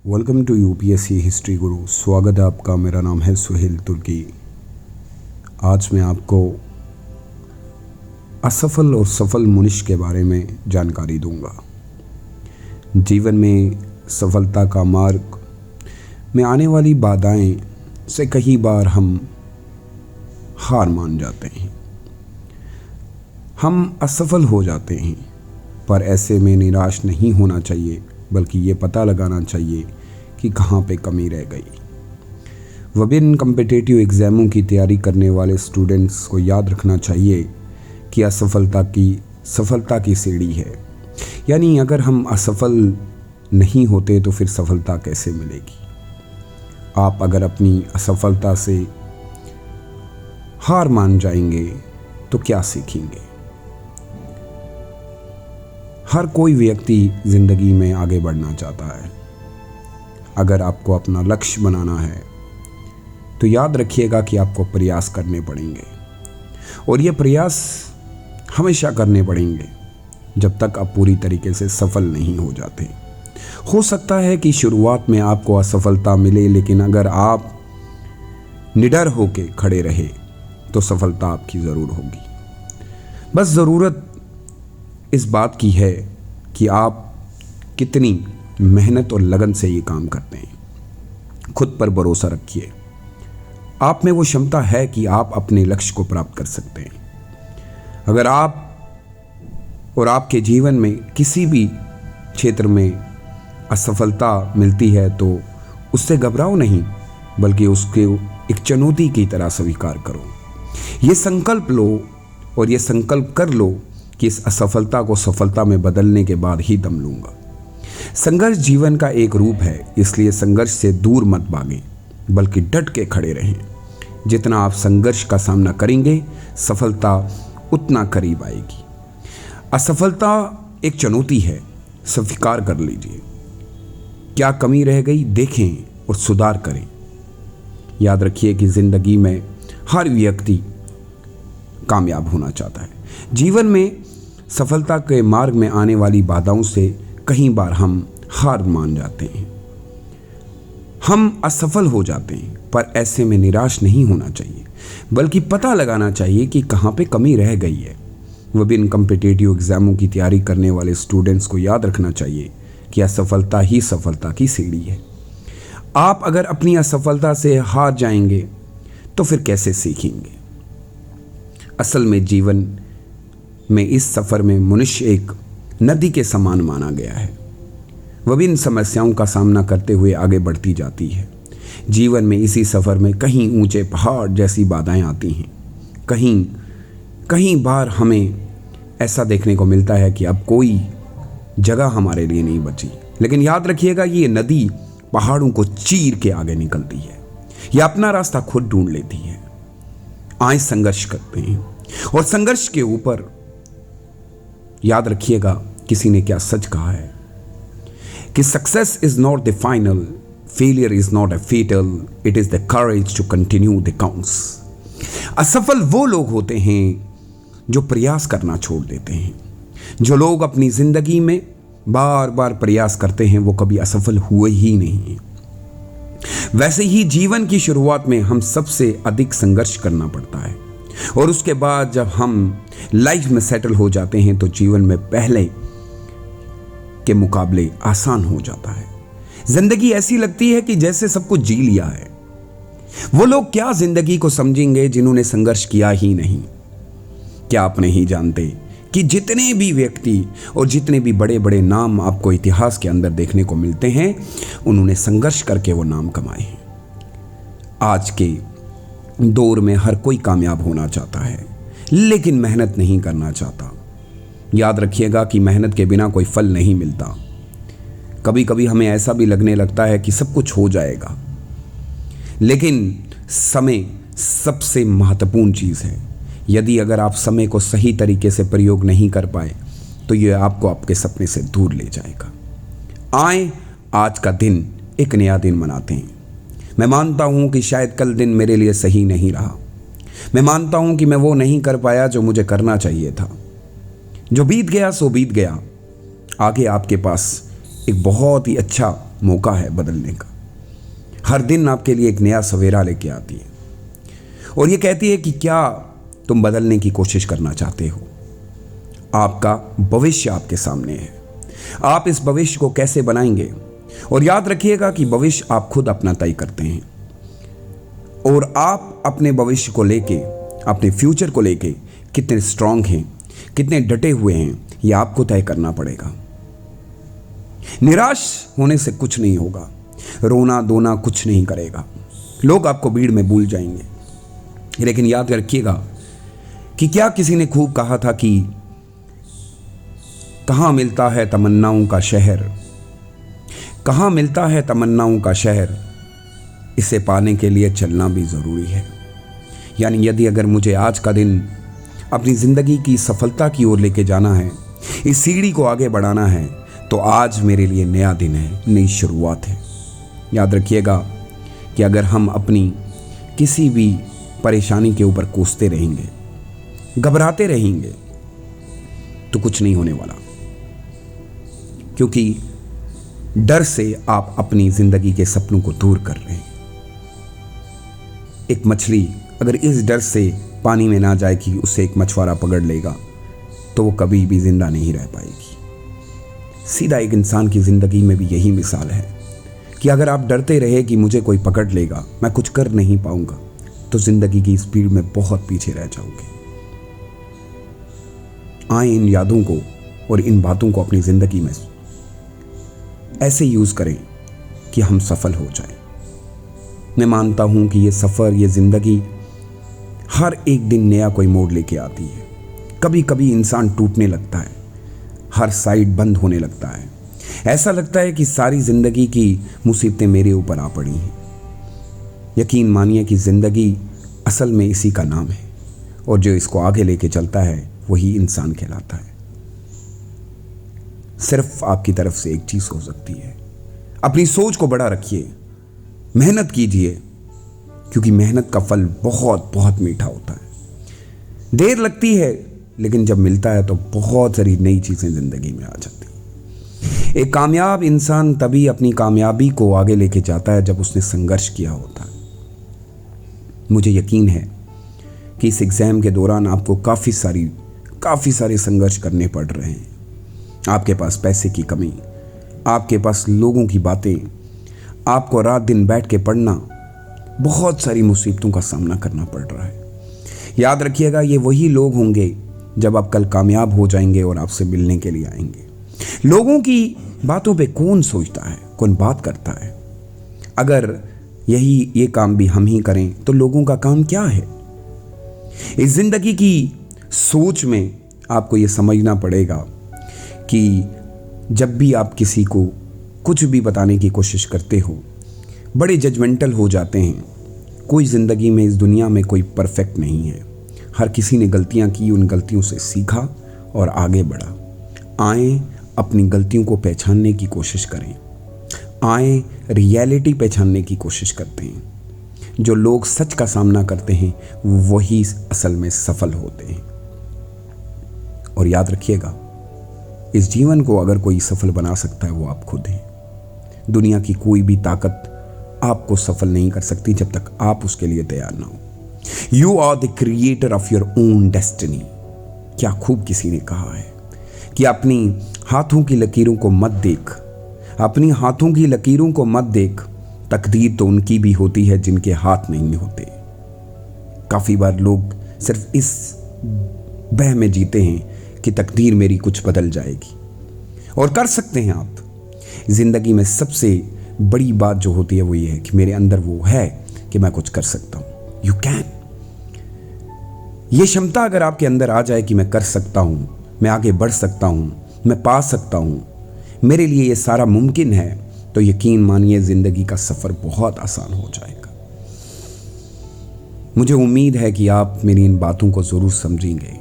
Welcome to UPSC history गुरु। स्वागत है आपका। मेरा नाम है सुहेल तुर्की। आज मैं आपको असफल और सफल मनुष्य के बारे में जानकारी दूंगा। जीवन में सफलता का मार्ग में आने वाली बाधाएं से कई बार हम हार मान जाते हैं, हम असफल हो जाते हैं। पर ऐसे में निराश नहीं होना चाहिए, बल्कि ये पता लगाना चाहिए कि कहाँ पे कमी रह गई। विभिन्न कॉम्पिटिटिव एग्ज़ामों की तैयारी करने वाले स्टूडेंट्स को याद रखना चाहिए कि असफलता सफलता की सीढ़ी है। यानी अगर हम असफल नहीं होते तो फिर सफलता कैसे मिलेगी। आप अगर अपनी असफलता से हार मान जाएंगे तो क्या सीखेंगे। हर कोई व्यक्ति ज़िंदगी में आगे बढ़ना चाहता है। अगर आपको अपना लक्ष्य बनाना है तो याद रखिएगा कि आपको प्रयास करने पड़ेंगे, और ये प्रयास हमेशा करने पड़ेंगे जब तक आप पूरी तरीके से सफल नहीं हो जाते। हो सकता है कि शुरुआत में आपको असफलता मिले, लेकिन अगर आप निडर होके खड़े रहे तो सफलता आपकी ज़रूर होगी। बस ज़रूरत इस बात की है कि आप कितनी मेहनत और लगन से ये काम करते हैं। खुद पर भरोसा रखिए। आप में वो क्षमता है कि आप अपने लक्ष्य को प्राप्त कर सकते हैं। अगर आप और आपके जीवन में किसी भी क्षेत्र में असफलता मिलती है तो उससे घबराओ नहीं, बल्कि उसके एक चुनौती की तरह स्वीकार करो। ये संकल्प लो और ये संकल्प कर लो कि इस असफलता को सफलता में बदलने के बाद ही दम लूंगा। संघर्ष जीवन का एक रूप है, इसलिए संघर्ष से दूर मत भागें, बल्कि डट के खड़े रहें। जितना आप संघर्ष का सामना करेंगे, सफलता उतना करीब आएगी। असफलता एक चुनौती है, स्वीकार कर लीजिए। क्या कमी रह गई देखें और सुधार करें। याद रखिए कि जिंदगी में हर व्यक्ति कामयाब होना चाहता है। जीवन में सफलता के मार्ग में आने वाली बाधाओं से कई बार हम हार मान जाते हैं, हम असफल हो जाते हैं। पर ऐसे में निराश नहीं होना चाहिए, बल्कि पता लगाना चाहिए कि कहाँ पे कमी रह गई है। विभिन्न कॉम्पिटिटिव एग्ज़ामों की तैयारी करने वाले स्टूडेंट्स को याद रखना चाहिए कि असफलता ही सफलता की सीढ़ी है। आप अगर अपनी असफलता से हार जाएंगे तो फिर कैसे सीखेंगे। असल में जीवन में इस सफ़र में मनुष्य एक नदी के समान माना गया है। विभिन्न समस्याओं का सामना करते हुए आगे बढ़ती जाती है। जीवन में इसी सफ़र में कहीं ऊंचे पहाड़ जैसी बाधाएं आती हैं। कहीं बार हमें ऐसा देखने को मिलता है कि अब कोई जगह हमारे लिए नहीं बची। लेकिन याद रखिएगा ये नदी पहाड़ों को चीर के आगे निकलती है, यह अपना रास्ता खुद ढूंढ लेती है। आए संघर्ष करते हैं, और संघर्ष के ऊपर याद रखिएगा किसी ने क्या सच कहा है कि success is not the final, failure is not a fatal, it is the courage to continue the counts. असफल वो लोग होते हैं जो प्रयास करना छोड़ देते हैं। जो लोग अपनी जिंदगी में बार बार प्रयास करते हैं वो कभी असफल हुए ही नहीं। वैसे ही जीवन की शुरुआत में हम सबसे अधिक संघर्ष करना पड़ता है, और उसके बाद जब हम लाइफ में सेटल हो जाते हैं तो जीवन में पहले के मुकाबले आसान हो जाता है। जिंदगी ऐसी लगती है कि जैसे सब कुछ जी लिया है। वो लोग क्या जिंदगी को समझेंगे जिन्होंने संघर्ष किया ही नहीं। क्या आप नहीं जानते कि जितने भी व्यक्ति और जितने भी बड़े बड़े नाम आपको इतिहास के अंदर देखने को मिलते हैं, उन्होंने संघर्ष करके वो नाम कमाए हैं। आज के दौर में हर कोई कामयाब होना चाहता है, लेकिन मेहनत नहीं करना चाहता। याद रखिएगा कि मेहनत के बिना कोई फल नहीं मिलता। कभी कभी हमें ऐसा भी लगने लगता है कि सब कुछ हो जाएगा, लेकिन समय सबसे महत्वपूर्ण चीज़ है। यदि अगर आप समय को सही तरीके से प्रयोग नहीं कर पाए तो यह आपको आपके सपने से दूर ले जाएगा। आए आज का दिन एक नया दिन मनाते हैं। मैं मानता हूँ कि शायद कल दिन मेरे लिए सही नहीं रहा। मैं मानता हूँ कि मैं वो नहीं कर पाया जो मुझे करना चाहिए था। जो बीत गया सो बीत गया। आगे आपके पास एक बहुत ही अच्छा मौका है बदलने का। हर दिन आपके लिए एक नया सवेरा लेके आती है और ये कहती है कि क्या तुम बदलने की कोशिश करना चाहते हो। आपका भविष्य आपके सामने है, आप इस भविष्य को कैसे बनाएंगे। और याद रखिएगा कि भविष्य आप खुद अपना तय करते हैं और आप अपने भविष्य को लेके, अपने फ्यूचर को लेके कितने स्ट्रांग हैं, कितने डटे हुए हैं, ये आपको तय करना पड़ेगा। निराश होने से कुछ नहीं होगा, रोना धोना कुछ नहीं करेगा, लोग आपको भीड़ में भूल जाएंगे। लेकिन याद रखिएगा कि क्या किसी ने खूब कहा था कि कहाँ मिलता है तमन्नाओं का शहर, कहाँ मिलता है तमन्नाओं का शहर, इसे पाने के लिए चलना भी ज़रूरी है। यानी यदि अगर मुझे आज का दिन अपनी ज़िंदगी की सफलता की ओर लेके जाना है, इस सीढ़ी को आगे बढ़ाना है, तो आज मेरे लिए नया दिन है, नई शुरुआत है। याद रखिएगा कि अगर हम अपनी किसी भी परेशानी के ऊपर कोसते रहेंगे, घबराते रहेंगे, तो कुछ नहीं होने वाला, क्योंकि डर से आप अपनी ज़िंदगी के सपनों को दूर कर रहे हैं। एक मछली अगर इस डर से पानी में ना जाए कि उससे एक मछुआरा पकड़ लेगा, तो वो कभी भी जिंदा नहीं रह पाएगी। सीधा एक इंसान की ज़िंदगी में भी यही मिसाल है कि अगर आप डरते रहे कि मुझे कोई पकड़ लेगा, मैं कुछ कर नहीं पाऊंगा, तो ज़िंदगी की स्पीड में बहुत पीछे रह जाओगे। आए इन यादों को और इन बातों को अपनी ज़िंदगी में ऐसे यूज़ करें कि हम सफल हो जाएं। मैं मानता हूं कि ये सफ़र, ये ज़िंदगी हर एक दिन नया कोई मोड़ लेके आती है। कभी कभी इंसान टूटने लगता है, हर साइड बंद होने लगता है, ऐसा लगता है कि सारी ज़िंदगी की मुसीबतें मेरे ऊपर आ पड़ी हैं। यकीन मानिए कि ज़िंदगी असल में इसी का नाम है और जो इसको आगे लेके चलता है वही इंसान कहलाता है। सिर्फ आपकी तरफ से एक चीज़ हो सकती है, अपनी सोच को बड़ा रखिए, मेहनत कीजिए, क्योंकि मेहनत का फल बहुत बहुत मीठा होता है। देर लगती है, लेकिन जब मिलता है तो बहुत सारी नई चीज़ें ज़िंदगी में आ जाती हैं। एक कामयाब इंसान तभी अपनी कामयाबी को आगे लेके जाता है जब उसने संघर्ष किया होता है। मुझे यकीन है कि इस एग्ज़ाम के दौरान आपको काफ़ी सारे संघर्ष करने पड़ रहे हैं। आपके पास पैसे की कमी, आपके पास लोगों की बातें, आपको रात दिन बैठ के पढ़ना, बहुत सारी मुसीबतों का सामना करना पड़ रहा है। याद रखिएगा, ये वही लोग होंगे जब आप कल कामयाब हो जाएंगे और आपसे मिलने के लिए आएंगे। लोगों की बातों पे कौन सोचता है, कौन बात करता है। अगर ये काम भी हम ही करें तो लोगों का काम क्या है। इस जिंदगी की सोच में आपको ये समझना पड़ेगा कि जब भी आप किसी को कुछ भी बताने की कोशिश करते हो, बड़े जजमेंटल हो जाते हैं। कोई ज़िंदगी में, इस दुनिया में कोई परफेक्ट नहीं है। हर किसी ने गलतियां की, उन गलतियों से सीखा और आगे बढ़ा। आए अपनी गलतियों को पहचानने की कोशिश करें, आए रियलिटी पहचानने की कोशिश करते हैं। जो लोग सच का सामना करते हैं वही असल में सफल होते हैं। और याद रखिएगा, इस जीवन को अगर कोई सफल बना सकता है वो आप खुद हैं। दुनिया की कोई भी ताकत आपको सफल नहीं कर सकती जब तक आप उसके लिए तैयार ना हो। You are the creator of your own destiny. क्या खूब किसी ने कहा है कि अपनी हाथों की लकीरों को मत देख, अपनी हाथों की लकीरों को मत देख, तकदीर तो उनकी भी होती है जिनके हाथ नहीं होते। काफ़ी बार लोग सिर्फ इस बह में जीते हैं कि तकदीर मेरी कुछ बदल जाएगी, और कर सकते हैं आप। ज़िंदगी में सबसे बड़ी बात जो होती है वो ये है कि मेरे अंदर वो है कि मैं कुछ कर सकता हूँ। You can. ये क्षमता अगर आपके अंदर आ जाए कि मैं कर सकता हूँ, मैं आगे बढ़ सकता हूँ, मैं पा सकता हूँ, मेरे लिए ये सारा मुमकिन है, तो यकीन मानिए ज़िंदगी का सफ़र बहुत आसान हो जाएगा। मुझे उम्मीद है कि आप मेरी इन बातों को ज़रूर समझेंगे।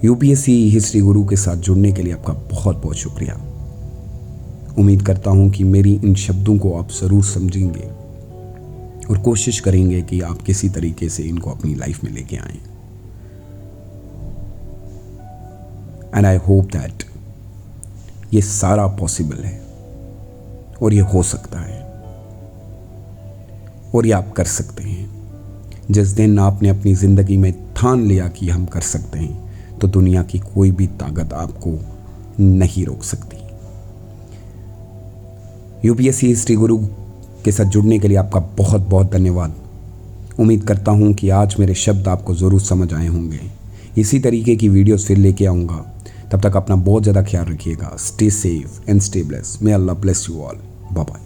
यूपीएससी हिस्ट्री गुरु के साथ जुड़ने के लिए आपका बहुत बहुत शुक्रिया। उम्मीद करता हूं कि मेरी इन शब्दों को आप ज़रूर समझेंगे और कोशिश करेंगे कि आप किसी तरीके से इनको अपनी लाइफ में लेके आएं। एंड आई होप दैट ये सारा पॉसिबल है और ये हो सकता है और ये आप कर सकते हैं। जिस दिन आपने अपनी ज़िंदगी में ठान लिया कि हम कर सकते हैं, तो दुनिया की कोई भी ताकत आपको नहीं रोक सकती। यूपीएससी हिस्ट्री गुरु के साथ जुड़ने के लिए आपका बहुत बहुत धन्यवाद। उम्मीद करता हूँ कि आज मेरे शब्द आपको ज़रूर समझ आए होंगे। इसी तरीके की वीडियोस फिर लेके आऊँगा। तब तक अपना बहुत ज़्यादा ख्याल रखिएगा। Stay safe and stay blessed. May Allah bless you all. Bye bye.